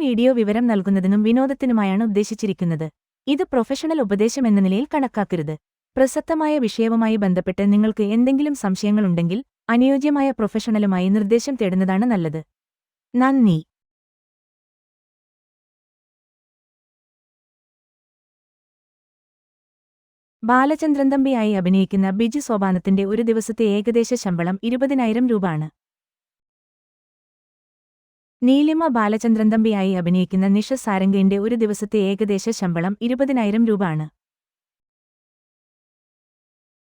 Video വിവരം നൽകുന്നതിനും വിനോദത്തിനുമായാണ് ഉദ്ദേശിച്ചിരിക്കുന്നത്. ഇത് പ്രൊഫഷണൽ ഉപദേശമെന്ന നിലയിൽ കണക്കാക്കരുത്. പ്രസക്തമായ വിഷയവുമായി ബന്ധപ്പെട്ട് നിങ്ങൾക്ക് എന്തെങ്കിലും സംശയങ്ങളുണ്ടെങ്കിൽ അനുയോജ്യമായ പ്രൊഫഷണലുമായി നിർദ്ദേശം തേടുന്നതാണ് നല്ലത്. നന്ദി. ബാലചന്ദ്രൻ തമ്പിയായി അഭിനയിക്കുന്ന ബിജു സോപാനത്തിന്റെ ഒരു ദിവസത്തെ ഏകദേശ ശമ്പളം 20,000 രൂപ ആണ്. നീലിമ ബാലചന്ദ്രൻ തമ്പിയായി അഭിനയിക്കുന്ന നിഷ സാരംഗിന്റെ ഒരു ദിവസത്തെ ഏകദേശ ശമ്പളം 20,000 രൂപ ആണ്.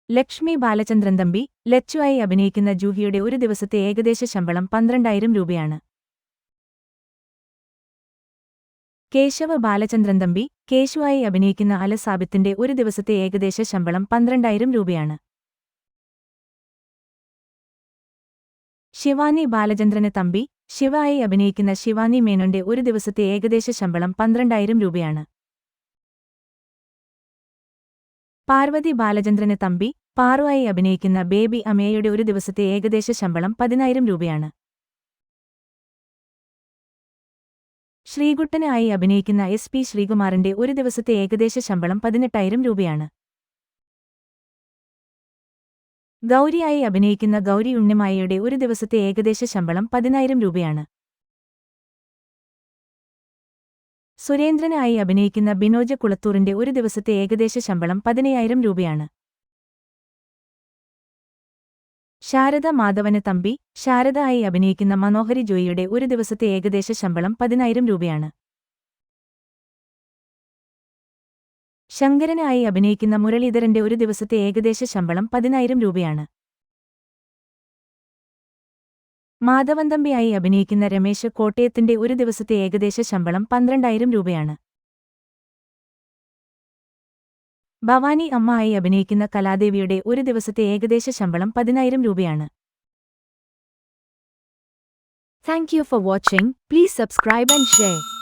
ലക്ഷ്മി ബാലചന്ദ്രൻ തമ്പി, ലച്ചുവായി അഭിനയിക്കുന്ന ജൂഹിയുടെ ഒരു ദിവസത്തെ ഏകദേശ ശമ്പളം 12,000 രൂപയാണ്. കേശവ ബാലചന്ദ്രൻ തമ്പി, കേശുവായി അഭിനയിക്കുന്ന അലസാബിത്തിന്റെ ഒരു ദിവസത്തെ ഏകദേശ ശമ്പളം 12,000 രൂപയാണ്. ശിവാനി ബാലചന്ദ്രന് തമ്പി, ശിവയായി അഭിനയിക്കുന്ന ശിവാനി മേനോന്റെ ഒരു ദിവസത്തെ ഏകദേശ ശമ്പളം 12,000 രൂപയാണ്. പാർവതി ബാലചന്ദ്രന് തമ്പി, പാറുവായി അഭിനയിക്കുന്ന ബേബി അമേയുടെ ഒരു ദിവസത്തെ ഏകദേശ ശമ്പളം 10,000 രൂപയാണ്. ശ്രീകുട്ടന് ആയി അഭിനയിക്കുന്ന SP ശ്രീകുമാറിന്റെ ഒരു ദിവസത്തെ ഏകദേശ ശമ്പളം 18,000 രൂപയാണ്. ഗൗരിയായി അഭിനയിക്കുന്ന ഗൗരി ഉണ്ണിമായയുടെ ഒരു ദിവസത്തെ ഏകദേശ ശമ്പളം 10,000 രൂപയാണ്. സുരേന്ദ്രന് ആയി അഭിനയിക്കുന്ന ബിനോജ് കുളത്തൂറിന്റെ ഒരു ദിവസത്തെ ഏകദേശ ശമ്പളം 15,000 രൂപയാണ്. ശാരദ മാധവന് തമ്പി, ശാരദ ആയി അഭിനയിക്കുന്ന മനോഹരി ജോയിയുടെ ഒരു ദിവസത്തെ ഏകദേശ ശമ്പളം 10,000 രൂപയാണ്. ശങ്കരന് ആയി അഭിനയിക്കുന്ന മുരളീധരന്റെ ഒരു ദിവസത്തെ ഏകദേശ ശമ്പളം 10,000 രൂപയാണ്. മാധവൻ തമ്പിയായി അഭിനയിക്കുന്ന രമേശ് കോട്ടയത്തിന്റെ ഒരു ദിവസത്തെ ഏകദേശ ശമ്പളം 12,000 രൂപയാണ്. ഭവാനി അമ്മ ആയി അഭിനയിക്കുന്ന കലാദേവിയുടെ ഒരു ദിവസത്തെ ഏകദേശ ശമ്പളം 10,000 രൂപയാണ്. Thank you for watching. Please subscribe and share.